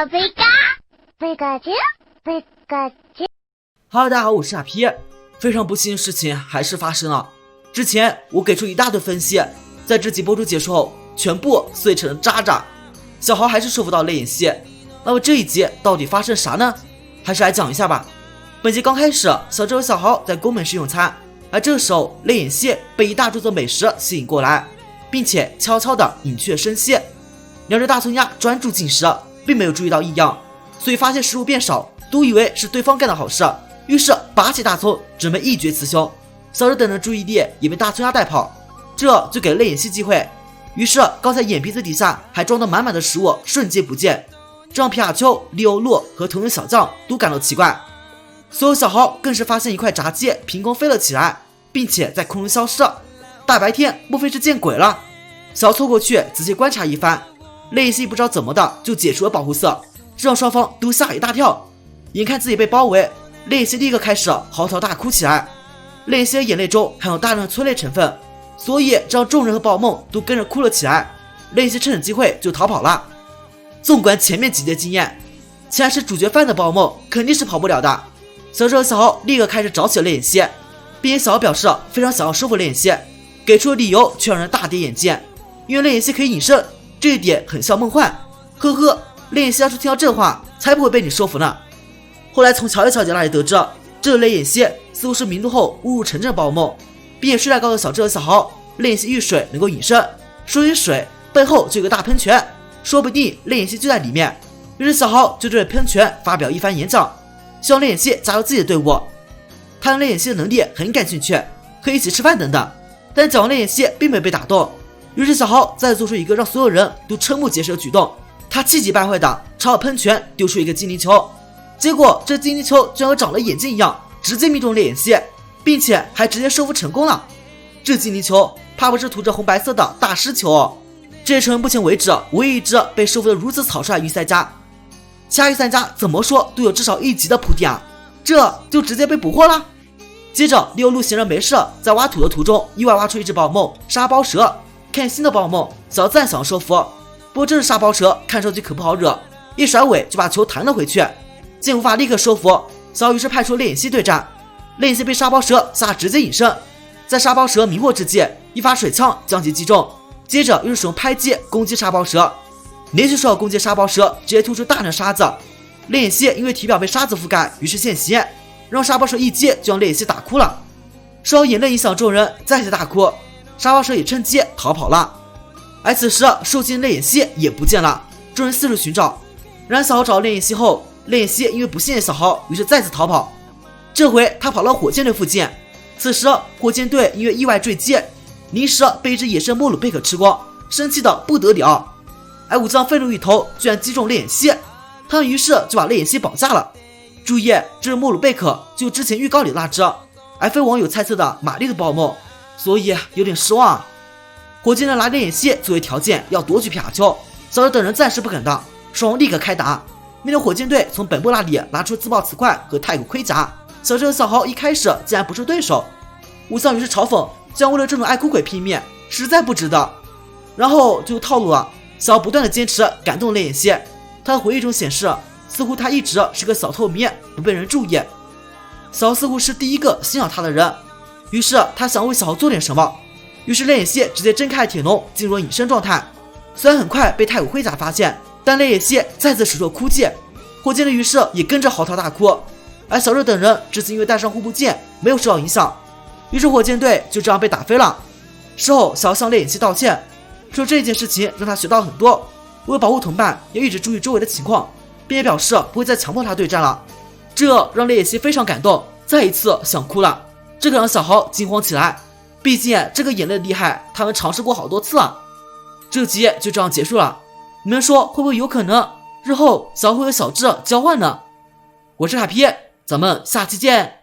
Hello， 大家好，我是傻皮。非常不幸的事情还是发生了。之前我给出一大堆分析，在这集播出结束后，全部碎成了渣渣。小豪还是说服到泪眼溪。那么这一集到底发生啥呢？还是来讲一下吧。本集刚开始，小智和小豪在宫门市用餐，而这个时候泪眼溪被一大桌子美食吸引过来，并且悄悄地隐去了声息。两只大葱鸭专注进食，并没有注意到异样，所以发现食物变少，都以为是对方干的好事，于是拔起大葱准备一决雌雄。小智等人注意力也被大葱鸭带跑，这就给泪眼溪机会。于是刚才眼皮子底下还装得满满的食物瞬间不见，这让皮卡丘、利欧洛和藤人小将都感到奇怪。所有小豪更是发现一块炸鸡凭空飞了起来，并且在空中消失。大白天莫非是见鬼了？小豪凑过去仔细观察一番，泪眼溪不知道怎么的就解除了保护色，这让双方都吓了一大跳。眼看自己被包围，泪眼溪立刻开始嚎啕大哭起来。泪眼溪的眼泪中含有大量的催泪成分，所以这让众人和宝梦都跟着哭了起来。泪眼溪趁着机会就逃跑了。纵观前面几集的经验，既然是主角范的宝梦肯定是跑不了的。小智和小豪立刻开始找起了泪眼溪，并且小豪表示非常想要说服泪眼溪，给出的理由却让人大跌眼镜。因为泪眼溪可以隐身，这一点很像梦幻。呵呵，泪眼溪要是听到这话，才不会被你说服呢。后来从乔伊小姐那里得知，这个泪眼溪似乎是迷路后误入城镇的宝梦，并且顺带告诉小智和小豪，泪眼溪遇水能够隐身，说起水背后就有个大喷泉，说不定泪眼溪就在里面。于是小豪就对着喷泉发表一番演讲，希望泪眼溪加入自己的队伍。他对泪眼溪的能力很感兴趣，可以一起吃饭等等。但讲完泪眼溪并没有被打动，于是小豪再做出一个让所有人都瞠目结舌的举动，他气急败坏的朝喷泉丢出一个精灵球，结果这精灵球居然和长了眼睛一样，直接命中泪眼溪，并且还直接收服成功了。这精灵球怕不是涂着红白色的大师球哦。这也成为目前为止唯一一只被收服的如此草率的御三家。其他御三家怎么说都有至少一集的铺垫啊，这就直接被捕获了。接着利欧路闲着没事，在挖土的途中意外挖出一只宝梦沙包蛇，看新的宝梦小赞想说服，不过这只沙包蛇看上去可不好惹，一甩尾就把球弹了回去，见无法立刻收服，小豪于是派出泪眼溪对战。泪眼溪被沙包蛇吓直接隐身，在沙包蛇迷惑之际，一发水枪将其击中，接着又是使用拍击攻击沙包蛇，连续受到攻击沙包蛇直接吐出大量沙子。泪眼溪因为体表被沙子覆盖，于是现形，让沙包蛇一击就让泪眼溪打哭了。受到眼泪影响，众人再次大哭，沙包蛇也趁机逃跑了。而此时受惊的泪眼溪也不见了，众人四处寻找。然而小豪找到泪眼溪后，泪眼溪因为不信任小豪，于是再次逃跑。这回他跑到火箭队附近，此时火箭队因为意外坠机，临时被一只野生莫鲁贝克吃光，生气的不得了。而武藏愤怒一头居然击中泪眼溪，他们于是就把泪眼溪绑架了。注意，这是莫鲁贝克就之前预告里的那只，而非网友猜测的玛丽的宝梦，所以有点失望。火箭队拿泪眼溪作为条件要夺取皮卡丘，小智等人暂时不肯当，双方立刻开打。面对火箭队从本部那里拿出自爆磁块和太古盔甲，小智和小豪一开始竟然不是对手。武藏于是嘲讽，竟然为了这种爱哭鬼拼命，实在不值得。然后就套路了，小豪不断的坚持感动泪眼溪，他的回忆中显示，似乎他一直是个小透明，不被人注意。小豪似乎是第一个欣赏他的人，于是他想为小豪做点什么。于是泪眼溪直接睁开铁笼，进入了隐身状态。虽然很快被太古盔甲发现，但泪眼溪再次使出哭泣，火箭队于是也跟着嚎啕大哭。而小智等人这次因为带上护步剑，没有受到影响，于是火箭队就这样被打飞了。事后小豪向泪眼溪道歉，说这件事情让他学到很多，为了保护同伴要一直注意周围的情况，并且表示不会再强迫他对战了。这让泪眼溪非常感动，再一次想哭了。这个让小豪惊慌起来，毕竟这个眼泪厉害，他们尝试过好多次啊。这集就这样结束了，你们说会不会有可能日后小豪会和小智交换呢？我是卡皮，咱们下期见。